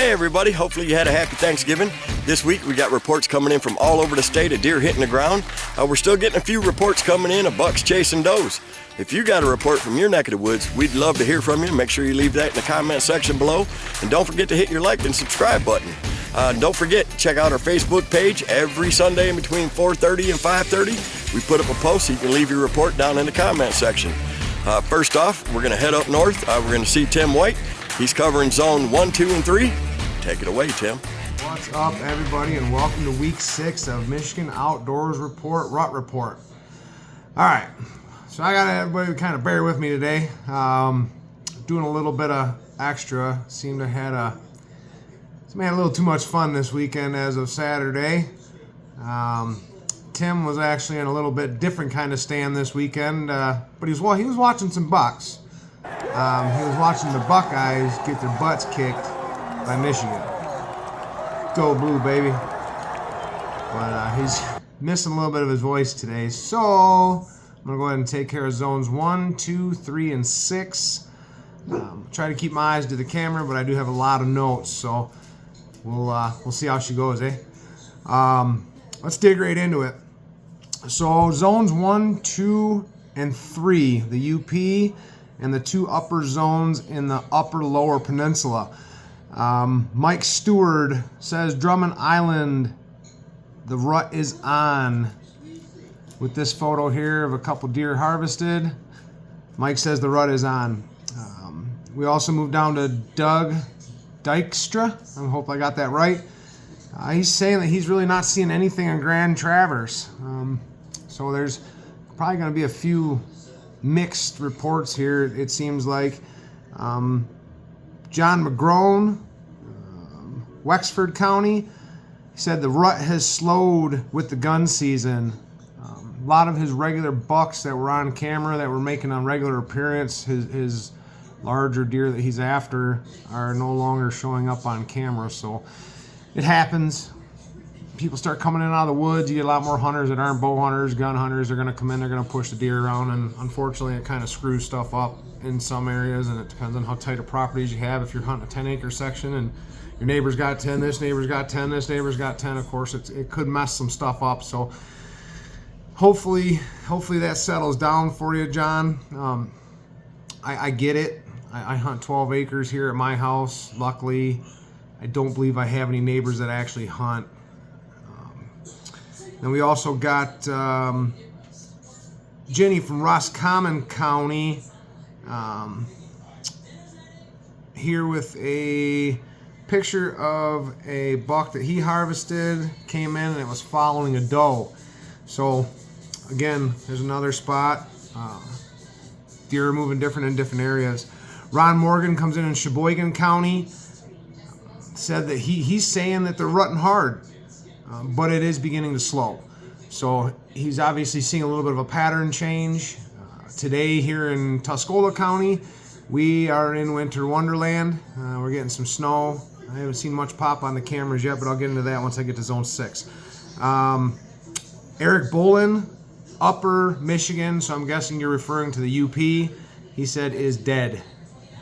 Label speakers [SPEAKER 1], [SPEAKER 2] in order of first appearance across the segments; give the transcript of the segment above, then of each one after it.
[SPEAKER 1] Hey everybody, hopefully you had a happy Thanksgiving. This week we got reports coming in from all over the state of deer hitting the ground. We're still getting a few reports coming in of bucks chasing does. If you got a report from your neck of the woods, we'd love to hear from you. Make sure you leave that in the comment section below. And don't forget to hit your like and subscribe button. Don't forget, check out our Facebook page every Sunday in between 4:30 and 5:30. We put up a post so you can leave your report down in the comment section. First off, we're going to head up north. We're going to see Tim White. He's covering zone 1, 2, and 3. Take it away, Tim.
[SPEAKER 2] What's up, everybody, and welcome to week 6 of Michigan Outdoors Report, Rut Report. All right, so I got everybody kind of bear with me today. Doing a little bit of extra. Seemed to had a little too much fun this weekend as of Saturday. Tim was actually in a little bit different kind of stand this weekend, but he was watching some bucks. He was watching the Buckeyes get their butts kicked by Michigan. Go blue, baby. But he's missing a little bit of his voice today, so I'm gonna go ahead and take care of zones 1, 2, 3, and 6. Try to keep my eyes to the camera, but I do have a lot of notes, so we'll see how she goes, eh? Let's dig right into it. So zones 1, 2, and 3, the UP and the 2 upper zones in the upper lower peninsula. Mike Stewart says Drummond Island, the rut is on. With this photo here of a couple deer harvested, Mike says the rut is on. We also moved down to Doug Dykstra. I hope I got that right. He's saying that he's really not seeing anything on Grand Traverse. So there's probably going to be a few mixed reports here, it seems like. John McGrone, Wexford County, he said the rut has slowed with the gun season. A lot of his regular bucks that were on camera, that were making a regular appearance, his larger deer that he's after, are no longer showing up on camera. So it happens. People start coming in out of the woods. You get a lot more hunters that aren't bow hunters, gun hunters. They're going to come in, they're going to push the deer around, and unfortunately it kind of screws stuff up in some areas, and it depends on how tight of properties you have. If you're hunting a 10-acre section and your neighbor's got 10, this neighbor's got 10, this neighbor's got 10, of course it could mess some stuff up. So hopefully that settles down for you, John. I get it. I hunt 12 acres here at my house. Luckily, I don't believe I have any neighbors that actually hunt. Then we also got Jenny from Roscommon County here with a picture of a buck that he harvested, came in, and it was following a doe. So again, there's another spot. Deer are moving different in different areas. Ron Morgan comes in Sheboygan County, said that he's saying that they're rutting hard. But it is beginning to slow. So he's obviously seeing a little bit of a pattern change. Today here in Tuscola County, we are in winter wonderland. We're getting some snow. I haven't seen much pop on the cameras yet, but I'll get into that once I get to zone 6. Eric Bolin, upper Michigan, so I'm guessing you're referring to the UP, he said is dead,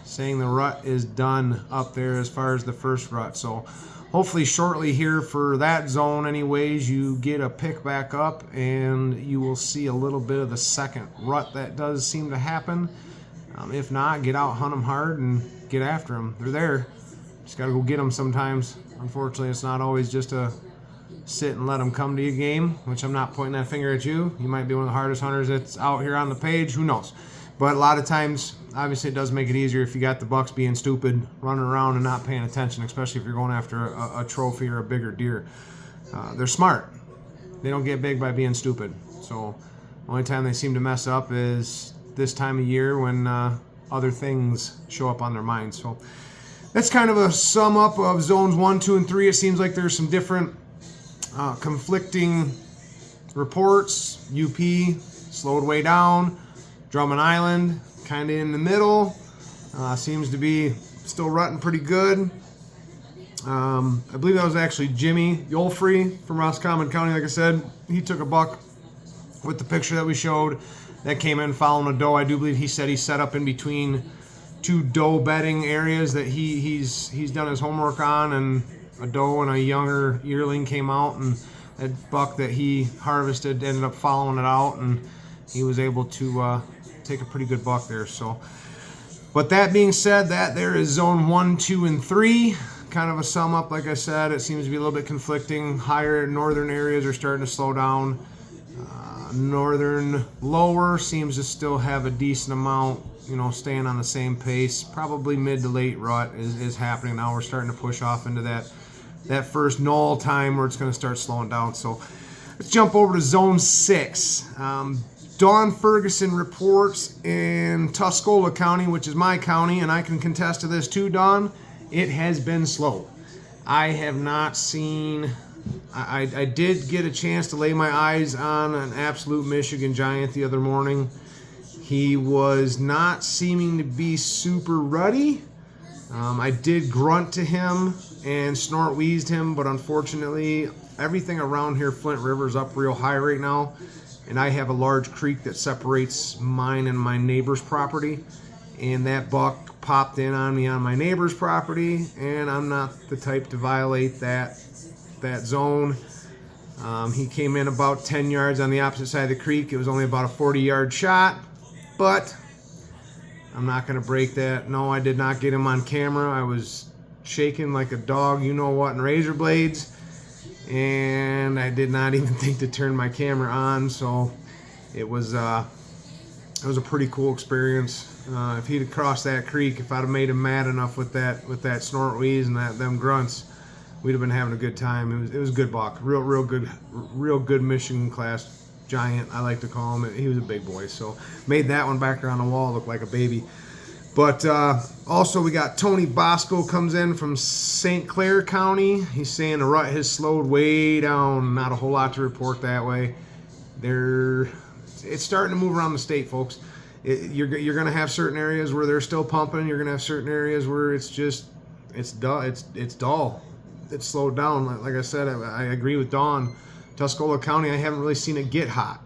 [SPEAKER 2] saying the rut is done up there as far as the first rut. So hopefully shortly here for that zone anyways, you get a pick back up and you will see a little bit of the second rut that does seem to happen. If not, get out, hunt them hard, and get after them. They're there. Just got to go get them sometimes. Unfortunately, it's not always just a sit and let them come to your game, which I'm not pointing that finger at you. You might be one of the hardest hunters that's out here on the page. Who knows? But a lot of times, obviously, it does make it easier if you got the bucks being stupid, running around and not paying attention, especially if you're going after a trophy or a bigger deer. They're smart. They don't get big by being stupid. So the only time they seem to mess up is this time of year when other things show up on their minds. So that's kind of a sum up of zones 1, 2, and 3. It seems like there's some different conflicting reports. UP slowed way down. Drummond Island kind of in the middle. Seems to be still rutting pretty good. I believe that was actually Jimmy Yolfrey from Roscommon County. Like I said, he took a buck with the picture that we showed that came in following a doe. I do believe he said he set up in between two doe bedding areas that he's done his homework on, and a doe and a younger yearling came out, and that buck that he harvested ended up following it out, and he was able to take a pretty good buck there. So, but that being said, that there is zone 1, 2, and 3. Kind of a sum up, like I said, it seems to be a little bit conflicting. Higher northern areas are starting to slow down. Northern lower seems to still have a decent amount, staying on the same pace. Probably mid to late rut is happening now. We're starting to push off into that first null time where it's going to start slowing down. So let's jump over to zone 6. Dawn Ferguson reports in Tuscola County, which is my county, and I can contest to this too, Dawn. It has been slow. I have not seen... I did get a chance to lay my eyes on an absolute Michigan giant the other morning. He was not seeming to be super ruddy. I did grunt to him and snort wheezed him, but unfortunately everything around here, Flint River's up real high right now, and I have a large creek that separates mine and my neighbor's property, and that buck popped in on me on my neighbor's property, and I'm not the type to violate that zone. He came in about 10 yards on the opposite side of the creek. It was only about a 40-yard shot, but I'm not going to break that. No, I did not get him on camera. I was shaking like a dog, you know what, in razor blades, and I did not even think to turn my camera on. So it was a pretty cool experience. If he'd have crossed that creek, if I'd have made him mad enough with that snort wheeze and them grunts, we'd have been having a good time. It was a good buck, real good Michigan class giant, I like to call him. He was a big boy, so made that one back there on the wall look like a baby. But also we got Tony Bosco comes in from St. Clair County. He's saying the rut has slowed way down. Not a whole lot to report that way. It's starting to move around the state, folks. You're going to have certain areas where they're still pumping. You're going to have certain areas where it's dull. It's dull. It's slowed down. Like I said, I agree with Dawn. Tuscola County, I haven't really seen it get hot.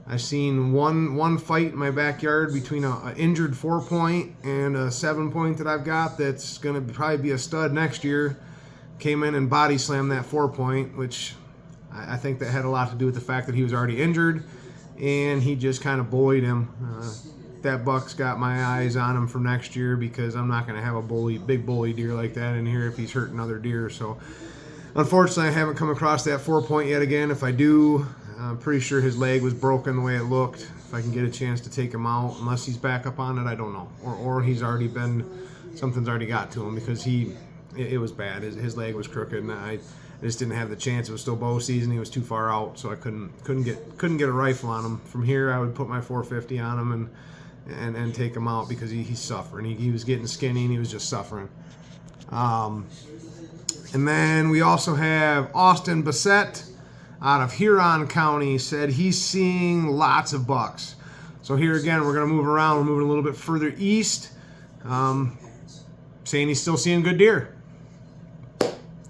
[SPEAKER 2] I've seen one fight in my backyard between an injured 4-point and a 7-point that I've got that's going to probably be a stud next year. Came in and body slammed that 4-point, which I think that had a lot to do with the fact that he was already injured, and he just kind of bullied him. That buck's got my eyes on him for next year, because I'm not going to have a big bully deer like that in here if he's hurting other deer. So unfortunately, I haven't come across that 4-point yet again. If I do, I'm pretty sure his leg was broken the way it looked. If I can get a chance to take him out, unless he's back up on it, I don't know. Or he's already something's already got to him, because it was bad. His leg was crooked, and I just didn't have the chance. It was still bow season. He was too far out, so I couldn't get a rifle on him. From here, I would put my 450 on him and take him out, because he's suffering. He was getting skinny, and he was just suffering. And then we also have Austin Bassett out of Huron County, said he's seeing lots of bucks. So here again, we're going to move around. We're moving a little bit further east, saying he's still seeing good deer.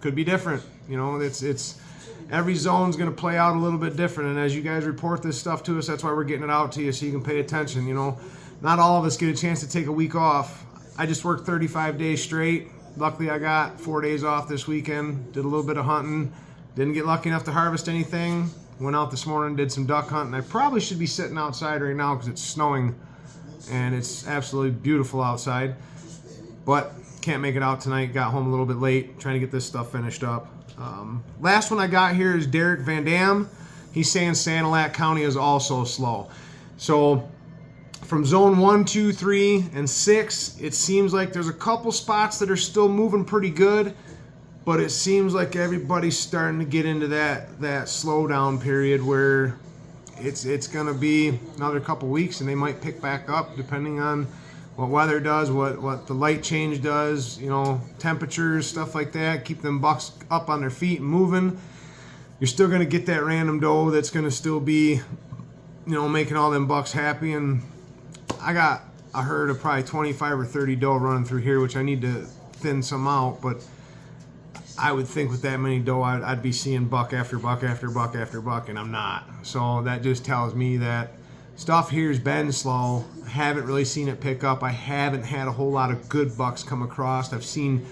[SPEAKER 2] Could be different. It's every zone's going to play out a little bit different. And as you guys report this stuff to us, that's why we're getting it out to you, so you can pay attention. Not all of us get a chance to take a week off. I just worked 35 days straight. Luckily, I got 4 days off this weekend. Did a little bit of hunting. Didn't get lucky enough to harvest anything. Went out this morning, did some duck hunting. I probably should be sitting outside right now because it's snowing and it's absolutely beautiful outside. But can't make it out tonight. Got home a little bit late, trying to get this stuff finished up. Last one I got here is Derek Van Dam. He's saying Sanilac County is also slow. So from zone 1, 2, 3, and 6, it seems like there's a couple spots that are still moving pretty good, but it seems like everybody's starting to get into that slowdown period where it's going to be another couple weeks, and they might pick back up depending on what weather does, what the light change does, temperatures, stuff like that. Keep them bucks up on their feet and moving. You're still going to get that random doe that's going to still be, making all them bucks happy. And I got a herd of probably 25 or 30 doe running through here, which I need to thin some out, but I would think with that many doe, I'd be seeing buck after buck after buck after buck, and I'm not. So that just tells me that stuff here's been slow. I haven't really seen it pick up. I haven't had a whole lot of good bucks come across. I've seen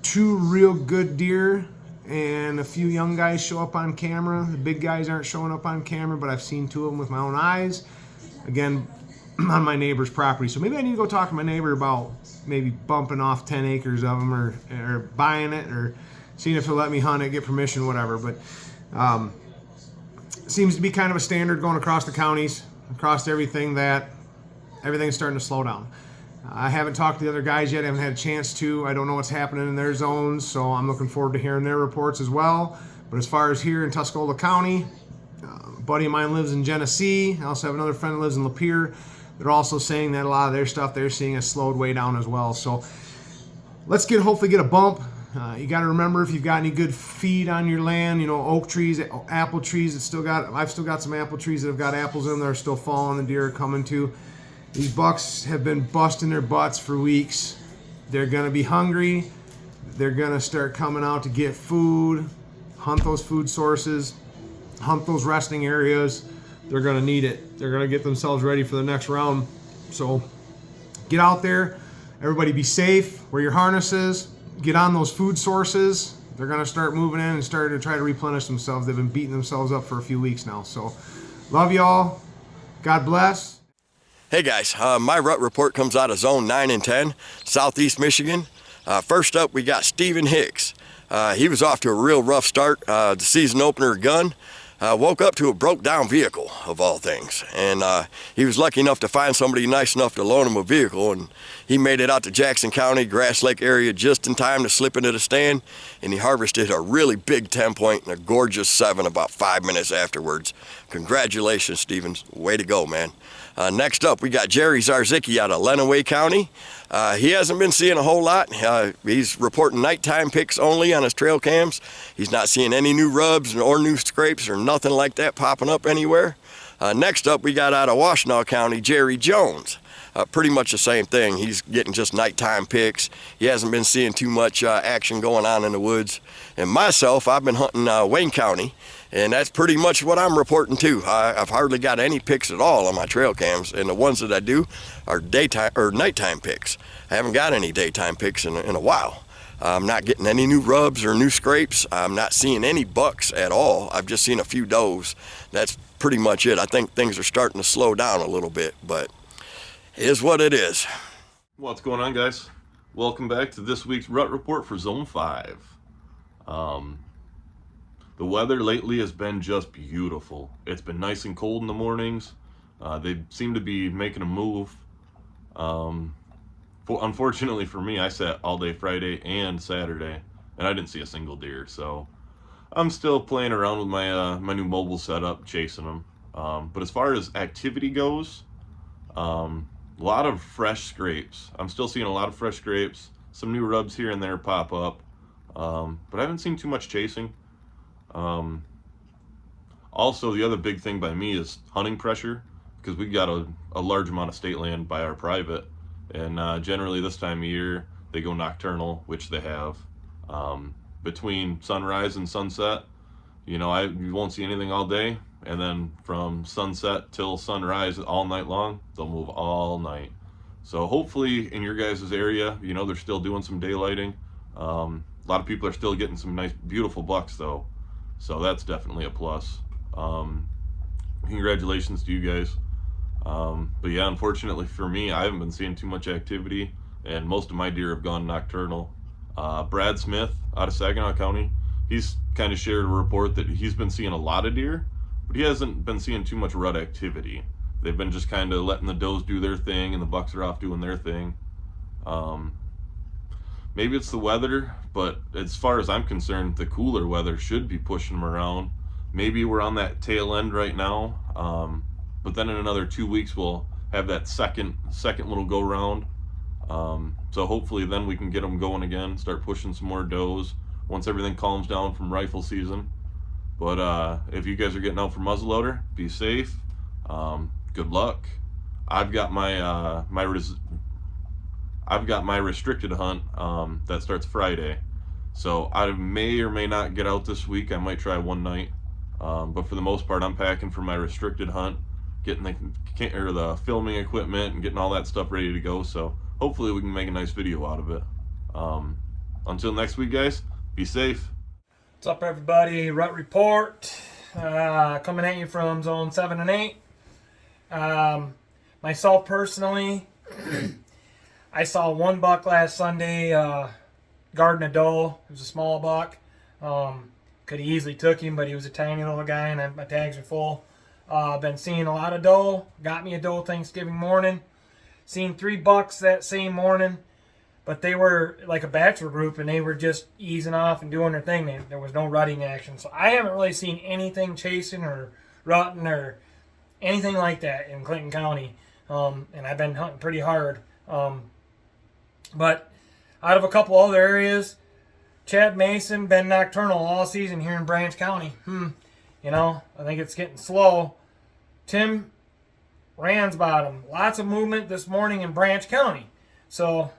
[SPEAKER 2] 2 real good deer and a few young guys show up on camera. The big guys aren't showing up on camera, but I've seen 2 of them with my own eyes. Again, on my neighbor's property. So maybe I need to go talk to my neighbor about maybe bumping off 10 acres of them, or buying it, or seeing if he'll let me hunt it, get permission, whatever. But seems to be kind of a standard going across the counties, across everything, that everything's starting to slow down. I haven't talked to the other guys yet. I haven't had a chance to. I don't know what's happening in their zones, so I'm looking forward to hearing their reports as well. But as far as here in Tuscola County, a buddy of mine lives in Genesee. I also have another friend that lives in Lapeer. They're also saying that a lot of their stuff they're seeing has slowed way down as well. So let's hopefully get a bump. You got to remember, if you've got any good feed on your land, oak trees, apple trees. I've still got some apple trees that have got apples in them that are still falling. The deer are coming to. These bucks have been busting their butts for weeks. They're gonna be hungry. They're gonna start coming out to get food, hunt those food sources, hunt those resting areas. They're gonna need it. They're gonna get themselves ready for the next round. So get out there. Everybody be safe. Wear your harnesses. Get on those food sources. They're gonna start moving in and start to try to replenish themselves. They've been beating themselves up for a few weeks now. So love y'all. God bless.
[SPEAKER 1] Hey guys, my Rut Report comes out of Zone 9 and 10, Southeast Michigan. First up, we got Stephen Hicks. He was off to a real rough start. The season opener gun. Woke up to a broke down vehicle, of all things. And he was lucky enough to find somebody nice enough to loan him a vehicle. And he made it out to Jackson County, Grass Lake area just in time to slip into the stand. And he harvested a really big 10-point and a gorgeous 7 about 5 minutes afterwards. Congratulations, Stephen. Way to go, man. Next up, we got Jerry Zarzicki out of Lenawee County. He hasn't been seeing a whole lot. He's reporting nighttime picks only on his trail cams. He's not seeing any new rubs or new scrapes or nothing like that popping up anywhere. Next up, we got out of Washtenaw County, Jerry Jones. Pretty much the same thing. He's getting just nighttime picks. He hasn't been seeing too much action going on in the woods. And myself, I've been hunting Wayne County, and that's pretty much what I'm reporting too. I've hardly got any picks at all on my trail cams, and the ones that I do are daytime or nighttime picks. I haven't got any daytime picks in a while. I'm not getting any new rubs or new scrapes. I'm not seeing any bucks at all. I've just seen a few does. That's pretty much it. I think things are starting to slow down a little bit, but it is what it is.
[SPEAKER 3] What's going on, guys? Welcome back to this week's Rut Report for Zone 5. The weather lately has been just beautiful. It's been nice and cold in the mornings. They seem to be making a move. Unfortunately for me, I sat all day Friday and Saturday, and I didn't see a single deer. So I'm still playing around with my my new mobile setup, chasing them. But as far as activity goes, a lot of fresh scrapes. I'm still seeing a lot of fresh scrapes. Some new rubs here and there pop up, but I haven't seen too much chasing. Also, the other big thing by me is hunting pressure, because we've got a large amount of state land by our private, and generally this time of year they go nocturnal, which they have. Between sunrise and sunset, you won't see anything all day, and then from sunset till sunrise all night long, they'll move all night. So hopefully in your guys' area, they're still doing some daylighting. A lot of people are still getting some nice, beautiful bucks though. So that's definitely a plus. Congratulations to you guys. But yeah, unfortunately for me, I haven't been seeing too much activity, and most of my deer have gone nocturnal. Brad Smith out of Saginaw County, he's kind of shared a report that he's been seeing a lot of deer, but he hasn't been seeing too much rut activity. They've been just kind of letting the does do their thing, and the bucks are off doing their thing. Maybe it's the weather, but as far as I'm concerned, the cooler weather should be pushing them around. Maybe we're on that tail end right now, but then in another 2 weeks we'll have that second little go round. So hopefully then we can get them going again, start pushing some more does once everything calms down from rifle season. But if you guys are getting out for muzzleloader, be safe. Good luck. I've got my my restricted hunt that starts Friday, so I may or may not get out this week. I might try one night, but for the most part I'm packing for my restricted hunt, getting the filming equipment and getting all that stuff ready to go. So hopefully we can make a nice video out of it. Until next week, guys, be safe.
[SPEAKER 4] What's up, everybody? Rut Report, coming at you from Zone 7 and 8. Myself personally, I saw one buck last Sunday, guarding a doe. It was a small buck. Could have easily took him, but he was a tiny little guy, and my tags are full. Been seeing a lot of doe. Got me a doe Thanksgiving morning. Seen 3 bucks that same morning, but they were like a bachelor group, and they were just easing off and doing their thing. There was no rutting action. So I haven't really seen anything chasing or rutting or anything like that in Clinton County. And I've been hunting pretty hard. But out of a couple other areas, Chad Mason been nocturnal all season here in Branch County. You know, I think it's getting slow. Tim Ransbottom, lots of movement this morning in Branch County. So,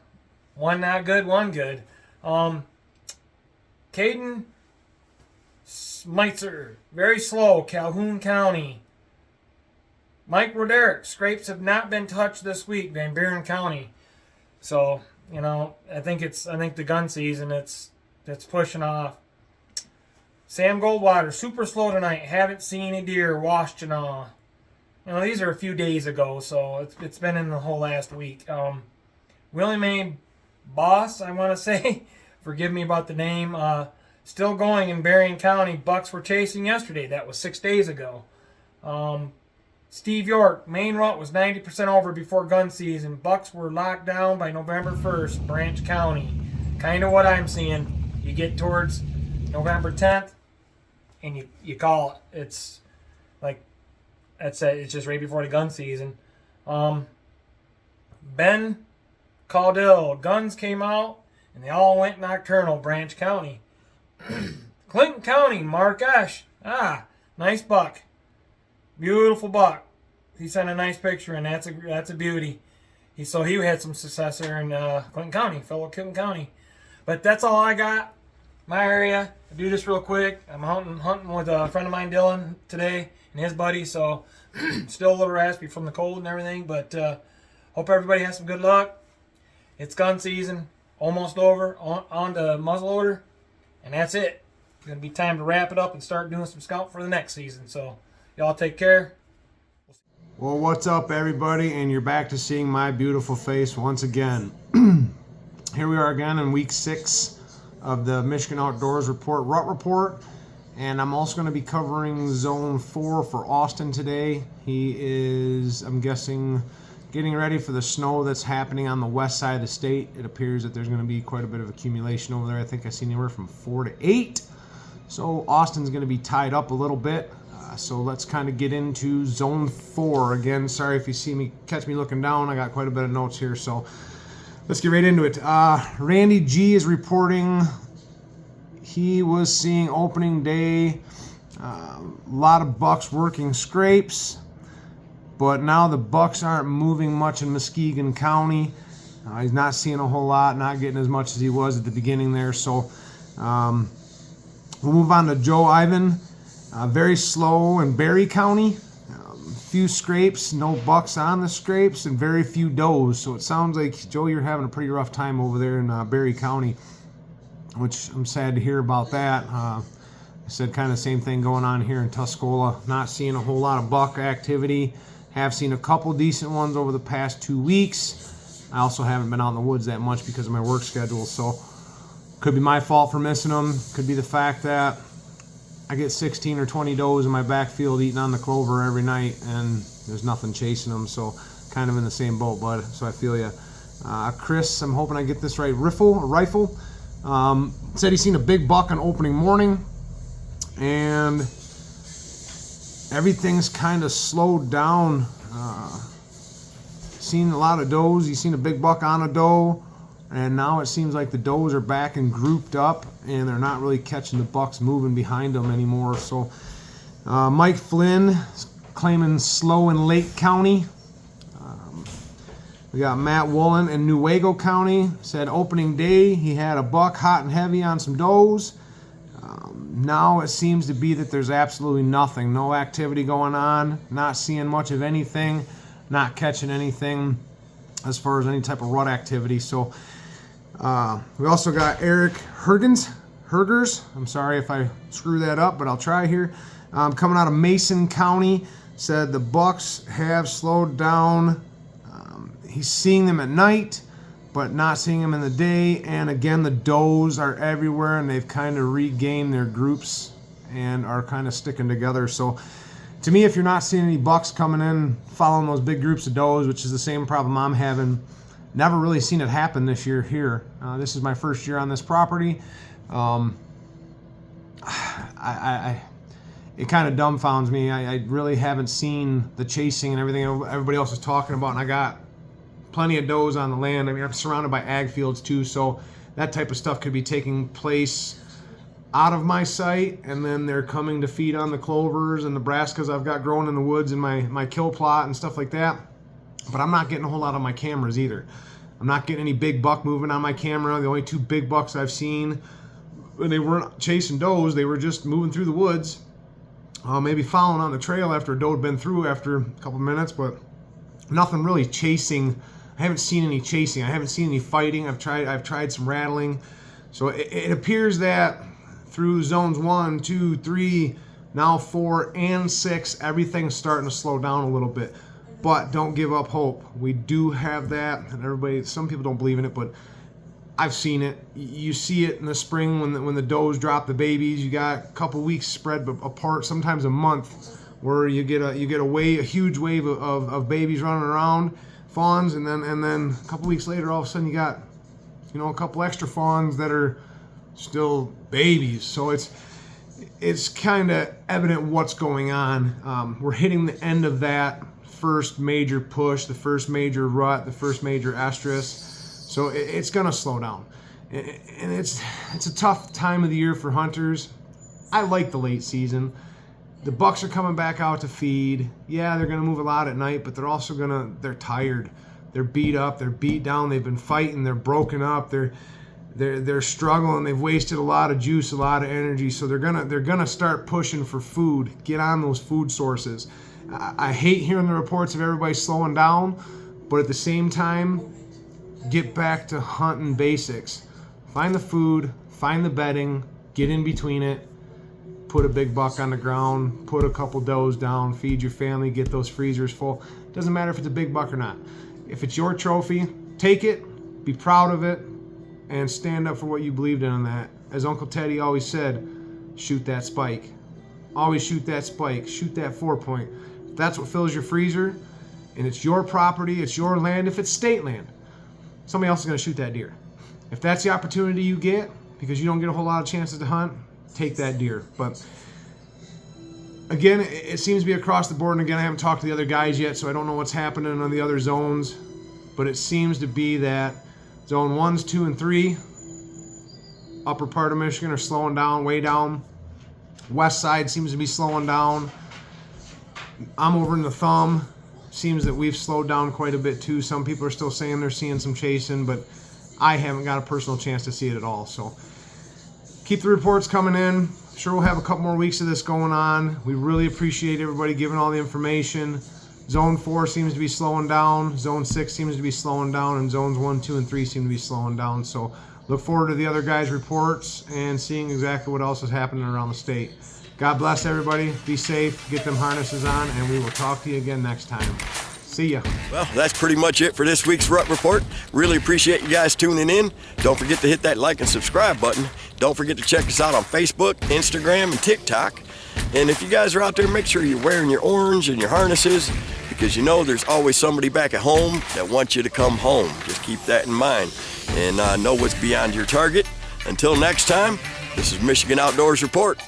[SPEAKER 4] one not good, one good. Caden Smitzer, very slow, Calhoun County. Mike Roderick, scrapes have not been touched this week, Van Buren County. So, you know, I think the gun season, it's pushing off. Sam Goldwater, super slow tonight. Haven't seen a deer. Washtenaw. You know, these are a few days ago, so it's been in the whole last week. Willie Mae Boss, I want to say. Forgive me about the name. Still going in Berrien County. Bucks were chasing yesterday. That was 6 days ago. Steve York, main rut was 90% over before gun season. Bucks were locked down by November 1st, Branch County. Kind of what I'm seeing. You get towards November 10th, and you call it. It's like, that's it. It's just right before the gun season. Ben Caudill, guns came out, and they all went nocturnal, Branch County. Clinton County, Mark Esch. Nice buck. Beautiful buck. He sent a nice picture, and that's a beauty. He had some success there in Clinton County, fellow Clinton County. But that's all I got. My area. I'll do this real quick. I'm hunting with a friend of mine, Dylan, today, and his buddy. So still a little raspy from the cold and everything. But hope everybody has some good luck. It's gun season, almost over. On to muzzleloader, and that's it. It's gonna be time to wrap it up and start doing some scout for the next season. So y'all take care.
[SPEAKER 2] Well, what's up, everybody? And you're back to seeing my beautiful face once again. Here we are again in week 6 of the Michigan Outdoors Report, Rut Report. And I'm also going to be covering Zone 4 for Austin today. He is, I'm guessing, getting ready for the snow that's happening on the west side of the state. It appears that there's going to be quite a bit of accumulation over there. I think I see anywhere from 4 to 8. So Austin's going to be tied up a little bit. So let's kind of get into Zone 4. Again, sorry if you catch me looking down. I got quite a bit of notes here, so let's get right into it. Randy G is reporting he was seeing opening day a lot of bucks working scrapes, but now the bucks aren't moving much in Muskegon County. He's not seeing a whole lot, not getting as much as he was at the beginning there. So we'll move on to Joe Ivan. Very slow in Berry County. Few scrapes, no bucks on the scrapes, and very few does. So it sounds like, Joe, you're having a pretty rough time over there in Berry County, which I'm sad to hear about that. I said kind of the same thing going on here in Tuscola. Not seeing a whole lot of buck activity. Have seen a couple decent ones over the past 2 weeks. I also haven't been out in the woods that much because of my work schedule, so could be my fault for missing them. Could be the fact that I get 16 or 20 does in my backfield eating on the clover every night, and there's nothing chasing them, so kind of in the same boat, bud. So I feel you. Chris, I'm hoping I get this right. Rifle said he's seen a big buck on opening morning, and everything's kind of slowed down. Seen a lot of does. He's seen a big buck on a doe, and now it seems like the does are back and grouped up, and they're not really catching the bucks moving behind them anymore. So Mike Flynn is claiming slow in Lake County. We got Matt Woolen in Newaygo County. Said opening day he had a buck hot and heavy on some does. Now it seems to be that there's absolutely nothing, no activity going on, not seeing much of anything, not catching anything as far as any type of rut activity. So we also got Eric Hergers. I'm sorry if I screw that up, but I'll try here. Coming out of Mason County, said the bucks have slowed down. He's seeing them at night, but not seeing them in the day. And again, the does are everywhere, and they've kind of regained their groups and are kind of sticking together. So to me, if you're not seeing any bucks coming in, following those big groups of does, which is the same problem I'm having, never really seen it happen this year here. This is my first year on this property. It kind of dumbfounds me. I really haven't seen the chasing and everything everybody else is talking about, and I got plenty of does on the land. I mean, I'm surrounded by ag fields too, so that type of stuff could be taking place out of my sight, and then they're coming to feed on the clovers and the brassicas I've got growing in the woods in my kill plot and stuff like that. But I'm not getting a whole lot on my cameras either. I'm not getting any big buck moving on my camera. The only two big bucks I've seen, when they weren't chasing does, they were just moving through the woods, maybe following on the trail after a doe had been through after a couple minutes, but nothing really chasing. I haven't seen any chasing. I haven't seen any fighting. I've tried some rattling. So it appears that through zones 1, 2, 3, now 4 and 6, everything's starting to slow down a little bit. But don't give up hope. We do have that, and some people don't believe in it, but I've seen it. You see it in the spring when the does drop the babies. You got a couple weeks spread apart, sometimes a month, where you get a huge wave of babies running around, fawns, and then a couple weeks later, all of a sudden you got a couple extra fawns that are still babies. So it's kind of evident what's going on. We're hitting the end of that first major push, the first major rut, the first major estrus. So it's gonna slow down, and it's a tough time of the year for hunters. I like the late season. The bucks are coming back out to feed. Yeah, they're gonna move a lot at night, but they're tired. They're beat up. They're beat down. They've been fighting. They're broken up. They're struggling. They've wasted a lot of juice, a lot of energy. So they're gonna start pushing for food. Get on those food sources. I hate hearing the reports of everybody slowing down, but at the same time, get back to hunting basics. Find the food, find the bedding, get in between it, put a big buck on the ground, put a couple does down, feed your family, get those freezers full. Doesn't matter if it's a big buck or not. If it's your trophy, take it, be proud of it, and stand up for what you believed in on that. As Uncle Teddy always said, shoot that spike. Always shoot that spike, shoot that 4-point. If that's what fills your freezer, and it's your property, it's your land, if it's state land, somebody else is going to shoot that deer. If that's the opportunity you get, because you don't get a whole lot of chances to hunt, take that deer. But again, it seems to be across the board, and again, I haven't talked to the other guys yet, so I don't know what's happening on the other zones, but it seems to be that zone 1, 2, and 3, upper part of Michigan, are slowing down, way down. West side seems to be slowing down. I'm over in the thumb. Seems that we've slowed down quite a bit too. Some people are still saying they're seeing some chasing, but I haven't got a personal chance to see it at all. So keep the reports coming in. Sure, we'll have a couple more weeks of this going on. We really appreciate everybody giving all the information. Zone 4 seems to be slowing down. Zone 6 seems to be slowing down, and zones 1, 2, and 3 seem to be slowing down. So look forward to the other guys' reports and seeing exactly what else is happening around the state. God bless everybody. Be safe. Get them harnesses on, and we will talk to you again next time. See ya.
[SPEAKER 1] Well, that's pretty much it for this week's Rut Report. Really appreciate you guys tuning in. Don't forget to hit that like and subscribe button. Don't forget to check us out on Facebook, Instagram, and TikTok. And if you guys are out there, make sure you're wearing your orange and your harnesses, because there's always somebody back at home that wants you to come home. Just keep that in mind and know what's beyond your target. Until next time, this is Michigan Outdoors Report.